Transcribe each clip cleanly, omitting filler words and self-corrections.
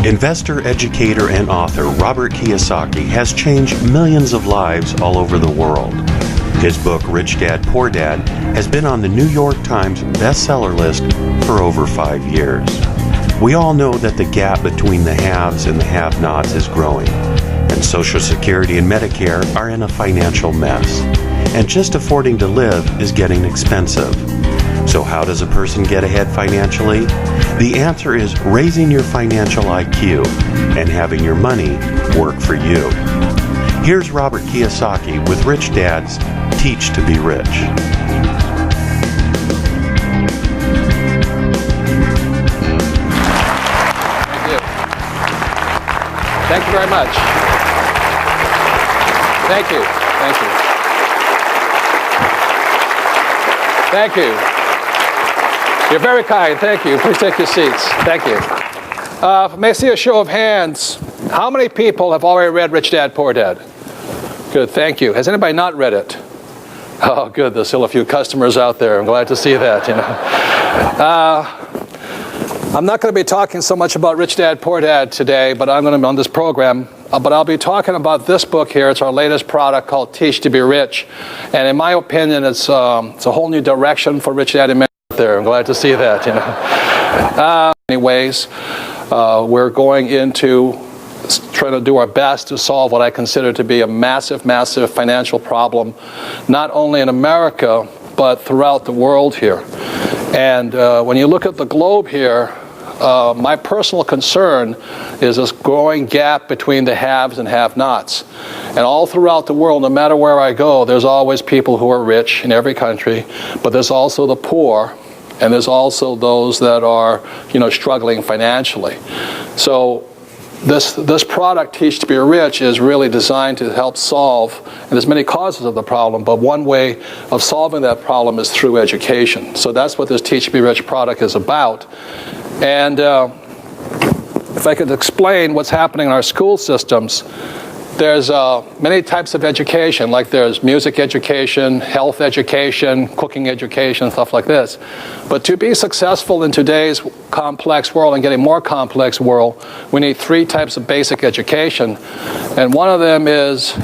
Investor, educator, and author Robert Kiyosaki has changed millions of lives all over the world. His book, Rich Dad, Poor Dad, has been on the New York Times bestseller list for over 5 years. We all know that the gap between the haves and the have-nots is growing, and Social Security and Medicare are in a financial mess. And just affording to live is getting expensive. So how does a person get ahead financially? The answer is raising your financial IQ and having your money work for you. Here's Robert Kiyosaki with Rich Dad's Teach to Be Rich. Thank you. Thank you very much. Thank you. Thank you. Thank you. You're very kind. Thank you. Please take your seats. Thank you. May I see a show of hands? How many people have already read Rich Dad, Poor Dad? Good. Thank you. Has anybody not read it? Oh, good. There's still a few customers out there. I'm glad to see that. I'm not going to be talking so much about Rich Dad, Poor Dad today, but I'm going to be on this program. But I'll be talking about this book here. It's our latest product called Teach to Be Rich. And in my opinion, it's a whole new direction for Rich Dad and Men out there. I'm glad to see that. Anyways, we're going into trying to do our best to solve what I consider to be a massive, massive financial problem, not only in America, but throughout the world here. And when you look at the globe here, my personal concern is this growing gap between the haves and have-nots. And all throughout the world, no matter where I go, there's always people who are rich in every country, but there's also the poor, and there's also those that are, struggling financially. So this product, Teach to Be Rich, is really designed to help solve, and there's many causes of the problem, but one way of solving that problem is through education. So that's what this Teach to Be Rich product is about. And if I could explain what's happening in our school systems, there's many types of education, like there's music education, health education, cooking education, stuff like this. But to be successful in today's complex world and getting more complex world, we need 3 types of basic education. And one of them is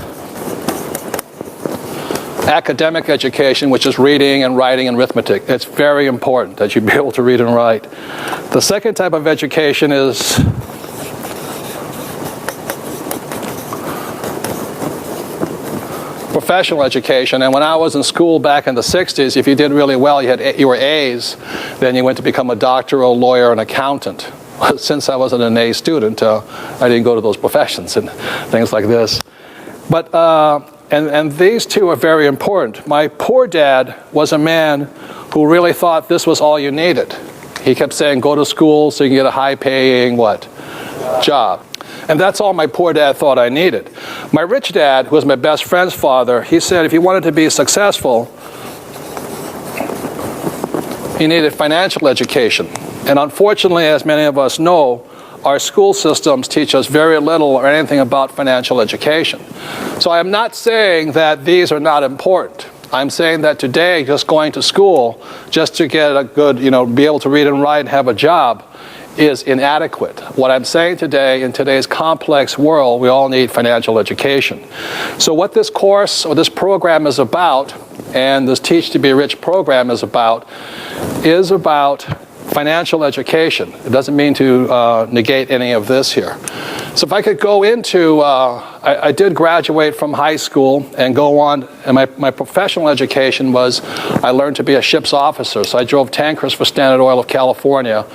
academic education, which is reading and writing and arithmetic. It's very important that you be able to read and write. The second type of education is professional education. And when I was in school back in the 60s, if you did really well, you were A's, then you went to become a doctor, a lawyer, an accountant. Since I wasn't an A student, I didn't go to those professions and things like this. But and these two are very important. My poor dad was a man who really thought this was all you needed. He kept saying, go to school so you can get a high-paying what? Job. And that's all my poor dad thought I needed. My rich dad, who was my best friend's father, he said if you wanted to be successful, you needed financial education. And unfortunately, as many of us know, our school systems teach us very little or anything about financial education. So I'm not saying that these are not important. I'm saying that today, just going to school, just to get a good, be able to read and write and have a job, is inadequate. What I'm saying today, in today's complex world, we all need financial education. So what this course or this program is about, and this Teach to Be Rich program is about financial education. It doesn't mean to negate any of this here. So if I could go into, I did graduate from high school and go on, and my professional education was, I learned to be a ship's officer. So I drove tankers for Standard Oil of California.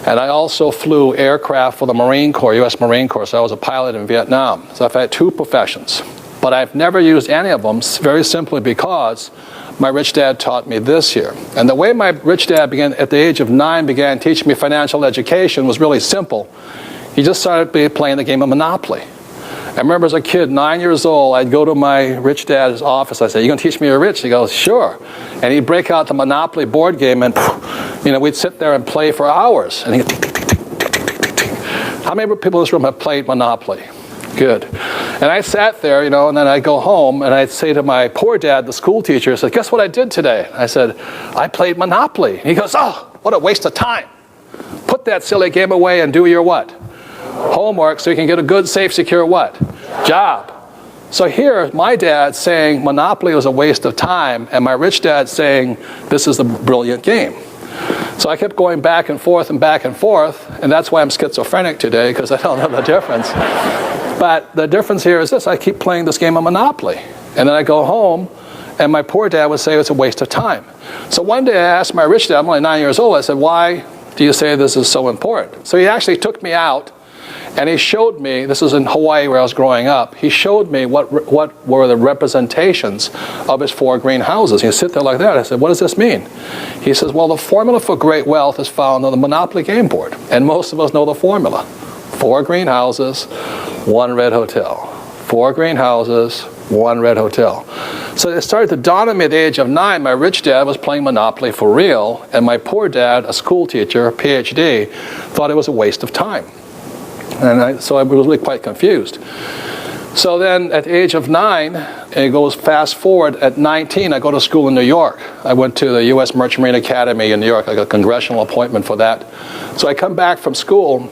And I also flew aircraft for the Marine Corps, U.S. Marine Corps. So I was a pilot in Vietnam. So I've had 2 professions. But I've never used any of them, very simply because my rich dad taught me this here. And the way my rich dad began, at the age of 9, began teaching me financial education was really simple. He just started playing the game of Monopoly. I remember as a kid, 9 years old, I'd go to my rich dad's office. I'd say, you going to teach me you're rich? He goes, sure. And he'd break out the Monopoly board game, and we'd sit there and play for hours. And he'd tick, tick, tick, tick, tick, tick, tick. How many people in this room have played Monopoly? Good. And I sat there, and then I'd go home, and I'd say to my poor dad, the school teacher, I said, guess what I did today? I said, I played Monopoly. And he goes, oh, what a waste of time. Put that silly game away and do your what? homework so you can get a good, safe, secure what? Job. So here, my dad saying Monopoly was a waste of time, and my rich dad saying this is a brilliant game. So I kept going back and forth, and that's why I'm schizophrenic today, because I don't know the difference. But the difference here is this: I keep playing this game of Monopoly, and then I go home, and my poor dad would say it's a waste of time. So one day I asked my rich dad, I'm only 9 years old, I said, why do you say this is so important? So he actually took me out, and he showed me, this is in Hawaii where I was growing up, he showed me what were the representations of his 4 green houses. He'd sit there like that. I said, what does this mean? He says, well, the formula for great wealth is found on the Monopoly game board. And most of us know the formula. 4 green houses, 1 red hotel. 4 green houses, 1 red hotel. So it started to dawn on me at the age of 9. My rich dad was playing Monopoly for real, and my poor dad, a school teacher, a PhD, thought it was a waste of time. And so I was really quite confused. So then at the age of 9, it goes fast forward, at 19, I go to school in New York. I went to the U.S. Merchant Marine Academy in New York. I got a congressional appointment for that. So I come back from school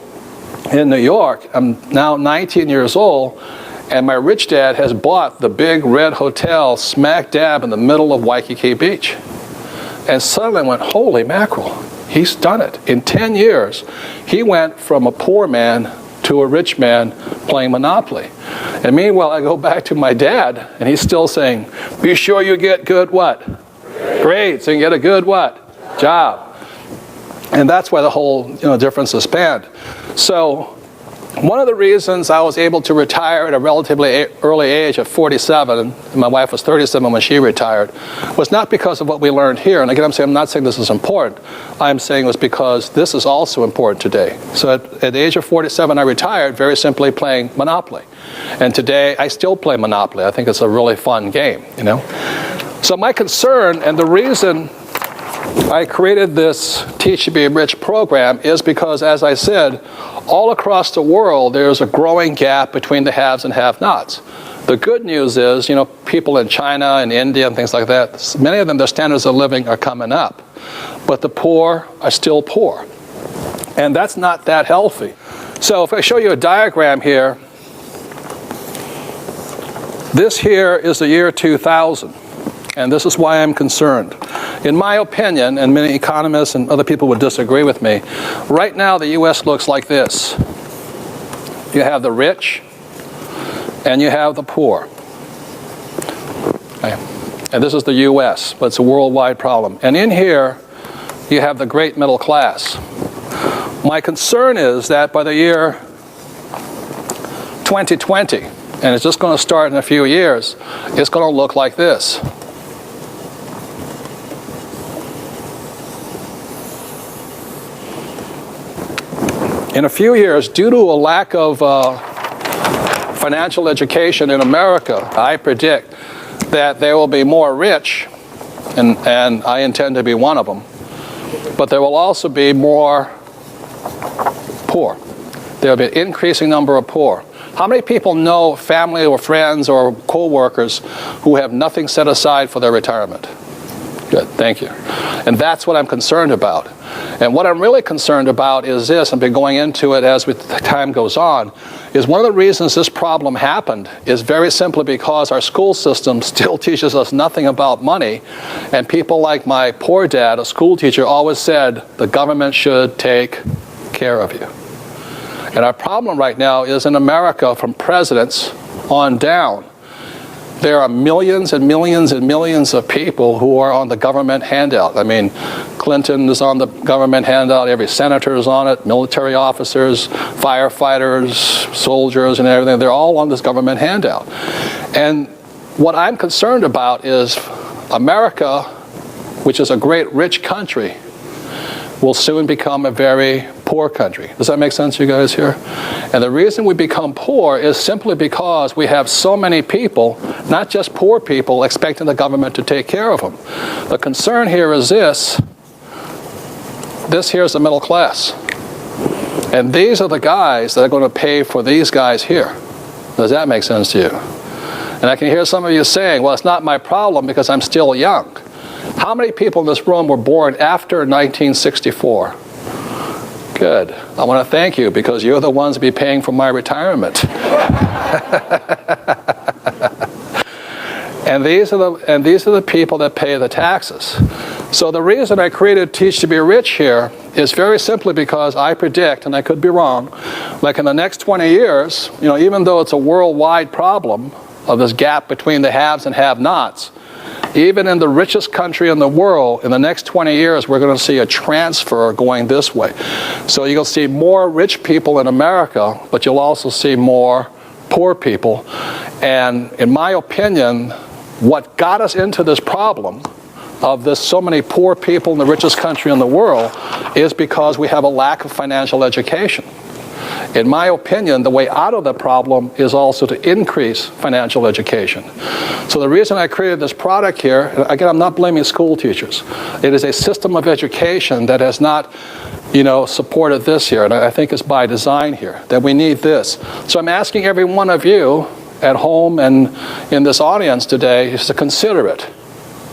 in New York. I'm now 19 years old, and my rich dad has bought the big red hotel smack dab in the middle of Waikiki Beach. And suddenly I went, holy mackerel, he's done it. In 10 years, he went from a poor man to a rich man playing Monopoly. And meanwhile, I go back to my dad, and he's still saying, be sure you get good what? Grades, so you can get a good what? Job. And that's why the whole difference is spanned. So one of the reasons I was able to retire at a relatively early age of 47, and my wife was 37 when she retired, was not because of what we learned here. And again, I'm not saying this is important. I'm saying it was because this is also important today. So at the age of 47, I retired very simply playing Monopoly. And today, I still play Monopoly. I think it's a really fun game, So my concern, and the reason I created this Teach to Be Rich program is because, as I said, all across the world, there's a growing gap between the haves and have-nots. The good news is, people in China and India and things like that, many of them, their standards of living are coming up. But the poor are still poor. And that's not that healthy. So if I show you a diagram here, this here is the year 2000. And this is why I'm concerned. In my opinion, and many economists and other people would disagree with me, right now the U.S. looks like this. You have the rich, and you have the poor. Okay. And this is the U.S., but it's a worldwide problem. And in here, you have the great middle class. My concern is that by the year 2020, and it's just going to start in a few years, it's going to look like this. In a few years, due to a lack of financial education in America, I predict that there will be more rich, and I intend to be one of them, but there will also be more poor. There will be an increasing number of poor. How many people know family or friends or co-workers who have nothing set aside for their retirement? Good, thank you. And that's what I'm concerned about. And what I'm really concerned about is this, I've been going into it as time goes on, is one of the reasons this problem happened is very simply because our school system still teaches us nothing about money, and people like my poor dad, a school teacher, always said the government should take care of you. And our problem right now is in America, from presidents on down, there are millions and millions and millions of people who are on the government handout. I mean, Clinton is on the government handout, every senator is on it, military officers, firefighters, soldiers, and everything. They're all on this government handout. And what I'm concerned about is America, which is a great rich country, will soon become a very poor country. Does that make sense to you guys here? And the reason we become poor is simply because we have so many people, not just poor people, expecting the government to take care of them. The concern here is this. This here is the middle class. And these are the guys that are going to pay for these guys here. Does that make sense to you? And I can hear some of you saying, well, it's not my problem because I'm still young. How many people in this room were born after 1964? Good. I want to thank you because you're the ones to be paying for my retirement. And these are the people that pay the taxes. So the reason I created Teach to Be Rich here is very simply because I predict, and I could be wrong, like in the next 20 years, even though it's a worldwide problem of this gap between the haves and have-nots, even in the richest country in the world, in the next 20 years, we're going to see a transfer going this way. So you'll see more rich people in America, but you'll also see more poor people. And in my opinion, what got us into this problem of this so many poor people in the richest country in the world is because we have a lack of financial education. In my opinion, the way out of the problem is also to increase financial education. So the reason I created this product here, again, I'm not blaming school teachers. It is a system of education that has not, supported this here, and I think it's by design here, that we need this. So I'm asking every one of you at home and in this audience today is to consider it,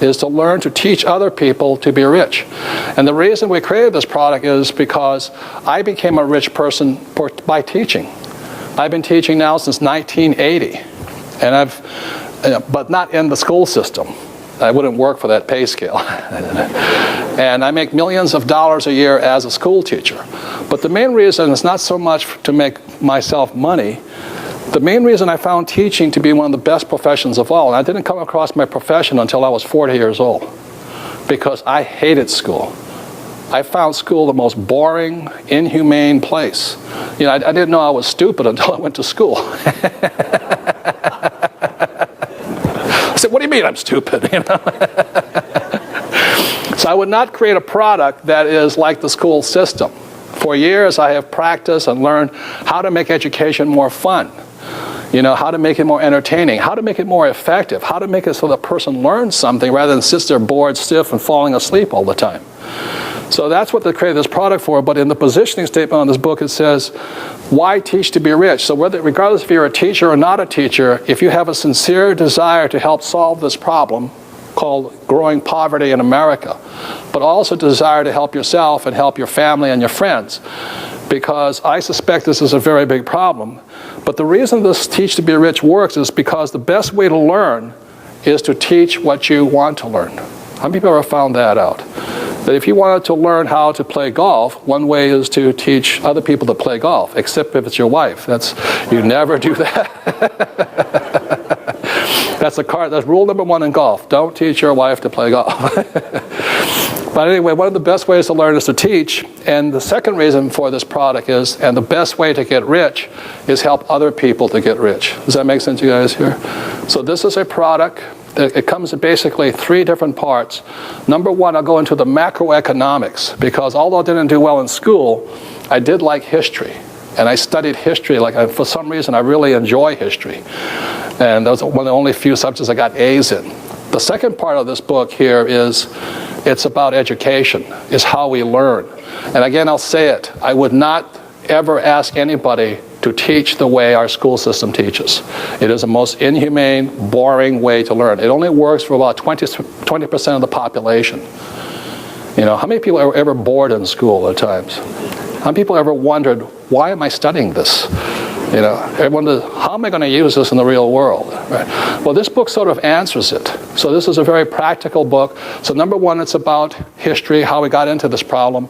is to learn to teach other people to be rich. And the reason we created this product is because I became a rich person by teaching. I've been teaching now since 1980, and but not in the school system. I wouldn't work for that pay scale. And I make millions of dollars a year as a school teacher. But the main reason is not so much to make myself money. The main reason I found teaching to be one of the best professions of all, and I didn't come across my profession until I was 40 years old, because I hated school. I found school the most boring, inhumane place. I didn't know I was stupid until I went to school. I said, what do you mean I'm stupid? So I would not create a product that is like the school system. For years I have practiced and learned how to make education more fun. How to make it more entertaining, how to make it more effective, how to make it so the person learns something rather than sits there bored, stiff, and falling asleep all the time. So that's what they created this product for, but in the positioning statement on this book it says, why teach to be rich? So regardless if you're a teacher or not a teacher, if you have a sincere desire to help solve this problem called growing poverty in America, but also desire to help yourself and help your family and your friends, because I suspect this is a very big problem. But the reason this Teach to Be Rich works is because the best way to learn is to teach what you want to learn. How many people have found that out? That if you wanted to learn how to play golf, one way is to teach other people to play golf, except if it's your wife. You never do that. That's rule number one in golf. Don't teach your wife to play golf. But anyway, one of the best ways to learn is to teach. And the second reason for this product is, and the best way to get rich is help other people to get rich. Does that make sense to you guys here? So this is a product. It comes in basically 3 different parts. Number one, I'll go into the macroeconomics, because although I didn't do well in school, I did like history. And I studied history. For some reason, I really enjoy history. And that was one of the only few subjects I got A's in. The second part of this book here is, it's about education, is how we learn. And again, I'll say it, I would not ever ask anybody to teach the way our school system teaches. It is the most inhumane, boring way to learn. It only works for about 20% of the population. How many people are ever bored in school at times? How many people ever wondered, why am I studying this? Everyone wonders, how am I going to use this in the real world? Right? Well, this book sort of answers it. So this is a very practical book. So number one, it's about history, how we got into this problem.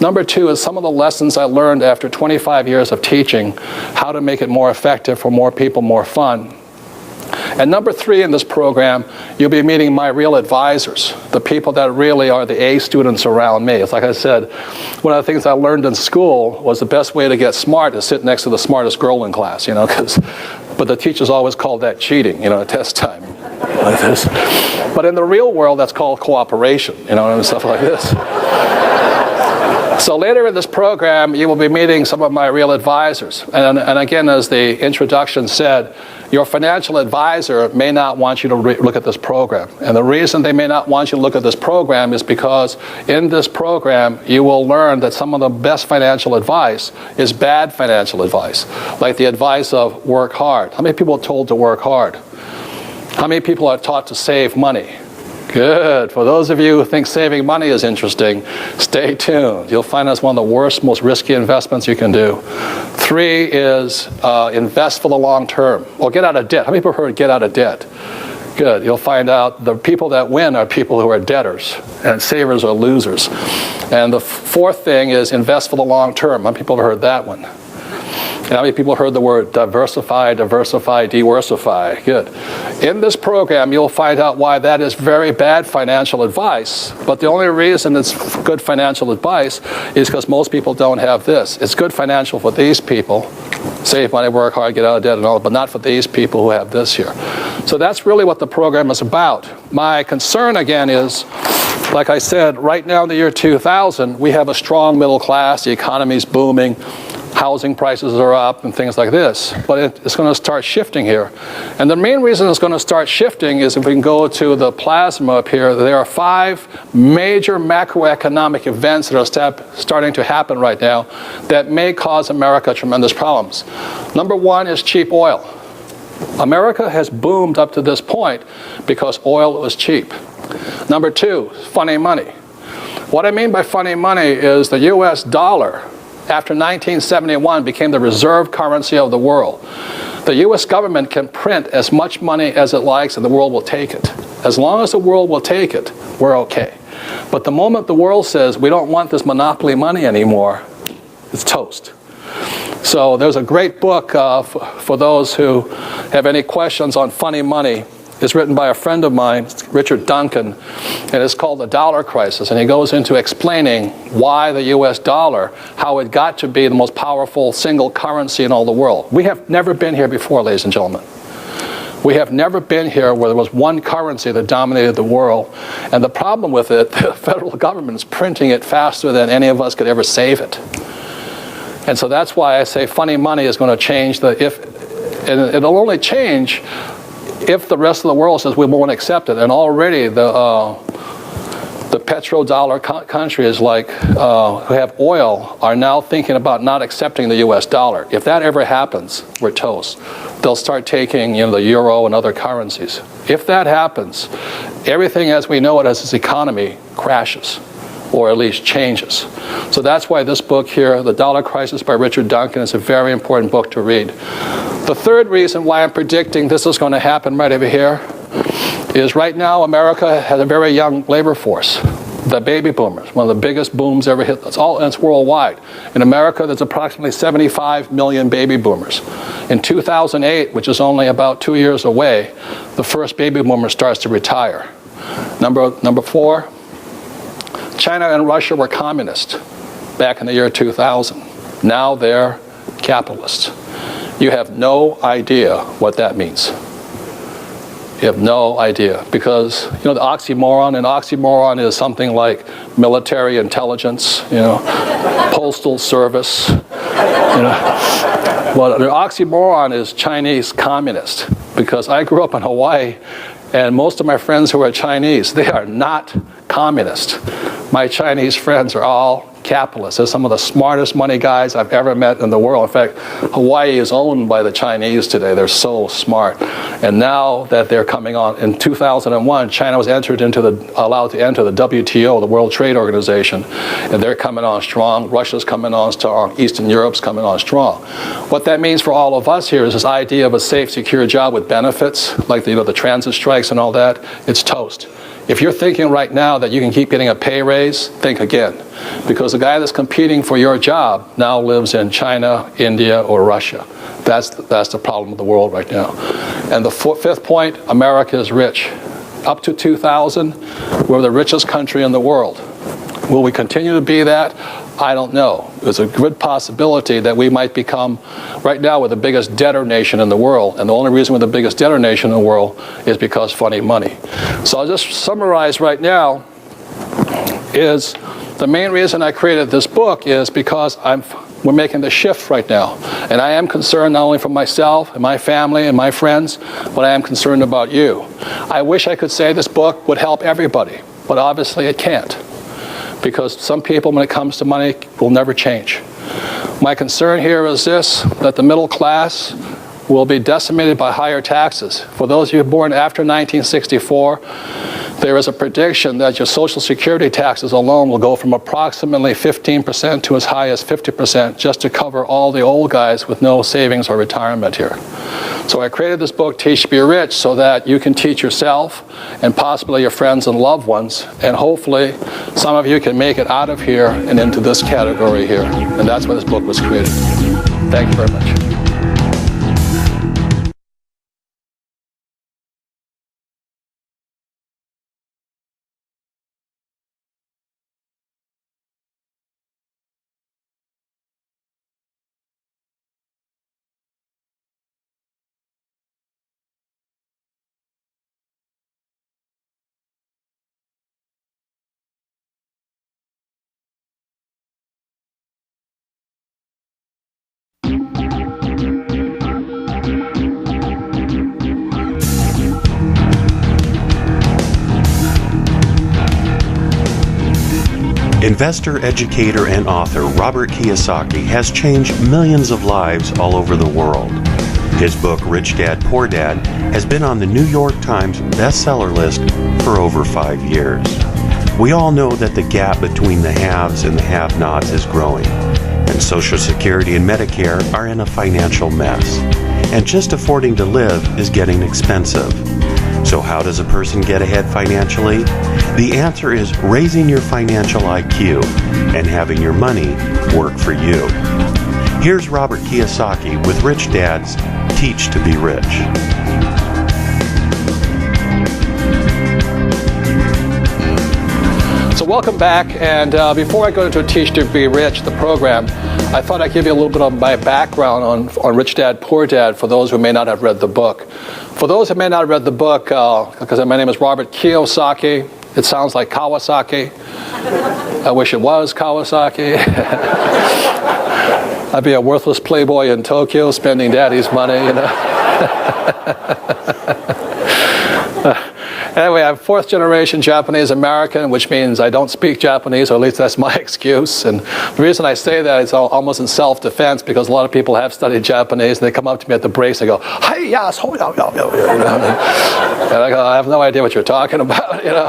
Number two is some of the lessons I learned after 25 years of teaching, how to make it more effective for more people, more fun. And number three in this program, you'll be meeting my real advisors, the people that really are the A students around me. It's like I said, one of the things I learned in school was the best way to get smart is sit next to the smartest girl in class, but the teachers always called that cheating, at test time. Like this. But in the real world, that's called cooperation, and stuff like this. So later in this program, you will be meeting some of my real advisors. And again, as the introduction said, your financial advisor may not want you to look at this program. And the reason they may not want you to look at this program is because in this program, you will learn that some of the best financial advice is bad financial advice, like the advice of work hard. How many people are told to work hard? How many people are taught to save money? Good. For those of you who think saving money is interesting, stay tuned. You'll find that's one of the worst, most risky investments you can do. 3 is invest for the long term. Or get out of debt. How many people have heard get out of debt? Good. You'll find out the people that win are people who are debtors, and savers are losers. And the 4th thing is invest for the long term. How many people have heard that one? And how many people heard the word diversify, diversify? Good. In this program, you'll find out why that is very bad financial advice. But the only reason it's good financial advice is because most people don't have this. It's good financial for these people. Save money, work hard, get out of debt and all, but not for these people who have this here. So that's really what the program is about. My concern, again, is, like I said, right now in the year 2000, we have a strong middle class. The economy's booming. Housing prices are up and things like this, but it's going to start shifting here. And the main reason it's going to start shifting is, if we can go to the plasma up here, there are 5 major macroeconomic events that are starting to happen right now that may cause America tremendous problems. Number 1 is cheap oil. America has boomed up to this point because oil was cheap. Number 2, funny money. What I mean by funny money is the US dollar, after 1971, became the reserve currency of the world. The US government can print as much money as it likes and the world will take it. As long as the world will take it, we're okay. But the moment the world says we don't want this monopoly money anymore, it's toast. So there's a great book for those who have any questions on funny money. It's written by a friend of mine, Richard Duncan, and it's called The Dollar Crisis. And he goes into explaining why the US dollar, how it got to be the most powerful single currency in all the world. We have never been here before, ladies and gentlemen. We have never been here where there was one currency that dominated the world. And the problem with it, the federal government is printing it faster than any of us could ever save it. And so that's why I say funny money is going to change and it'll only change if the rest of the world says we won't accept it. And already the petrodollar countries who have oil are now thinking about not accepting the US dollar. If that ever happens, we're toast. They'll start taking the euro and other currencies. If that happens, everything as we know it as this economy crashes, or at least changes. So that's why this book here, The Dollar Crisis by Richard Duncan, is a very important book to read. The 3rd reason why I'm predicting this is going to happen right over here is right now America has a very young labor force. The baby boomers, one of the biggest booms ever hit. It's worldwide. In America, there's approximately 75 million baby boomers. In 2008, which is only about 2 years away, the first baby boomer starts to retire. Number 4, China and Russia were communist back in the year 2000. Now they're capitalists. You have no idea what that means. You have no idea, because the oxymoron is something like military intelligence, postal service. Well, the oxymoron is Chinese communist, because I grew up in Hawaii, and most of my friends who are Chinese, they are not communist. My Chinese friends are all capitalists. They're some of the smartest money guys I've ever met in the world. In fact, Hawaii is owned by the Chinese today. They're so smart. And now that they're coming on, in 2001, China was allowed to enter the WTO, the World Trade Organization, and they're coming on strong. Russia's coming on strong. Eastern Europe's coming on strong. What that means for all of us here is this idea of a safe, secure job with benefits, like the transit strikes and all that. It's toast. If you're thinking right now that you can keep getting a pay raise, think again. Because the guy that's competing for your job now lives in China, India, or Russia. That's the problem of the world right now. And the 5th point, America is rich. Up to 2000, we're the richest country in the world. Will we continue to be that? I don't know. There's a good possibility that we might become, right now we're the biggest debtor nation in the world, and the only reason we're the biggest debtor nation in the world is because funny money. So I'll just summarize right now is the main reason I created this book is because we're making the shift right now. And I am concerned not only for myself and my family and my friends, but I am concerned about you. I wish I could say this book would help everybody, but obviously it can't. Because some people, when it comes to money, will never change. My concern here is this, that the middle class will be decimated by higher taxes. For those of you born after 1964, there is a prediction that your Social Security taxes alone will go from approximately 15% to as high as 50% just to cover all the old guys with no savings or retirement here. So I created this book, Teach to Be Rich, so that you can teach yourself and possibly your friends and loved ones, and hopefully some of you can make it out of here and into this category here. And that's why this book was created. Thank you very much. Investor, educator, and author Robert Kiyosaki has changed millions of lives all over the world. His book, Rich Dad, Poor Dad, has been on the New York Times bestseller list for over 5 years. We all know that the gap between the haves and the have-nots is growing, and Social Security and Medicare are in a financial mess, and just affording to live is getting expensive. So how does a person get ahead financially? The answer is raising your financial IQ and having your money work for you. Here's Robert Kiyosaki with Rich Dad's Teach to Be Rich. So welcome back, and before I go into Teach to Be Rich, the program, I thought I'd give you a little bit of my background on Rich Dad, Poor Dad for those who may not have read the book. For those who may not have read the book, because my name is Robert Kiyosaki, it sounds like Kawasaki. I wish it was Kawasaki. I'd be a worthless playboy in Tokyo spending daddy's money, you know. Anyway, I'm fourth generation Japanese American, which means I don't speak Japanese, or at least that's my excuse. And the reason I say that is almost in self-defense, because a lot of people have studied Japanese, and they come up to me at the breaks and go, "Hey, yes, ho, yo, yo, yo," you know? And I go, "I have no idea what you're talking about." You know,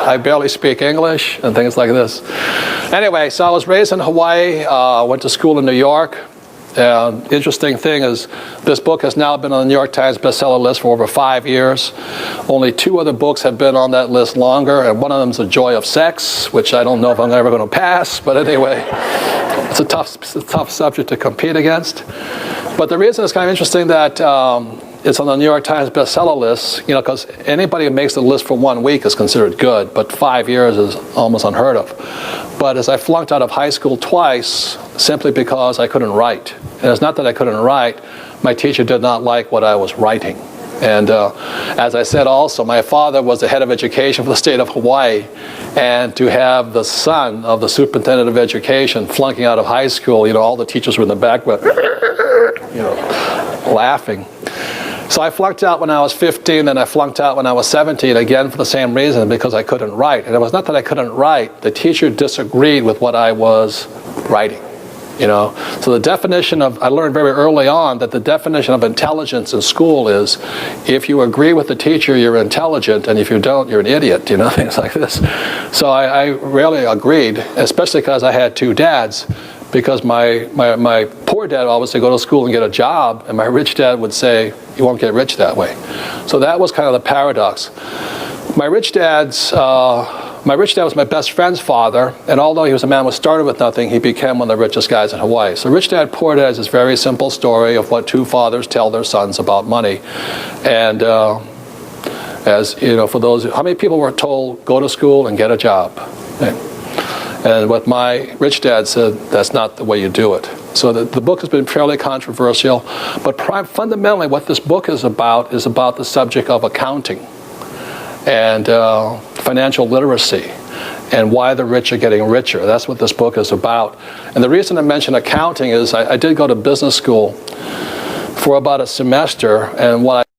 I barely speak English and things like this. Anyway, so I was raised in Hawaii, went to school in New York. Interesting thing is, this book has now been on the New York Times bestseller list for over 5 years. Only 2 other books have been on that list longer, and one of them is The Joy of Sex, which I don't know if I'm ever going to pass, but anyway, it's a tough subject to compete against. But the reason it's kind of interesting that it's on the New York Times bestseller list, you know, because anybody who makes the list for 1 week is considered good, but 5 years is almost unheard of. But as I flunked out of high school twice, simply because I couldn't write. And it's not that I couldn't write, my teacher did not like what I was writing. And as I said also, my father was the head of education for the state of Hawaii, and to have the son of the superintendent of education flunking out of high school, you know, all the teachers were in the back, you know, laughing. So I flunked out when I was 15, and I flunked out when I was 17, again for the same reason, because I couldn't write. And it was not that I couldn't write, the teacher disagreed with what I was writing. You know, so the definition of, I learned very early on that the definition of intelligence in school is, if you agree with the teacher, you're intelligent, and if you don't, you're an idiot, you know, things like this. So I rarely agreed, especially because I had 2 dads, because my poor dad always said, go to school and get a job, and my rich dad would say, you won't get rich that way. So that was kind of the paradox. My rich dad was my best friend's father, and although he was a man who started with nothing, he became one of the richest guys in Hawaii. So Rich Dad, Poor Dad is this very simple story of what 2 fathers tell their sons about money. And as you know, for those, how many people were told, go to school and get a job? And what my rich dad said, that's not the way you do it. So the book has been fairly controversial, but fundamentally what this book is about the subject of accounting and financial literacy, and why the rich are getting richer. That's what this book is about. And the reason I mention accounting is I did go to business school for about a semester, and what I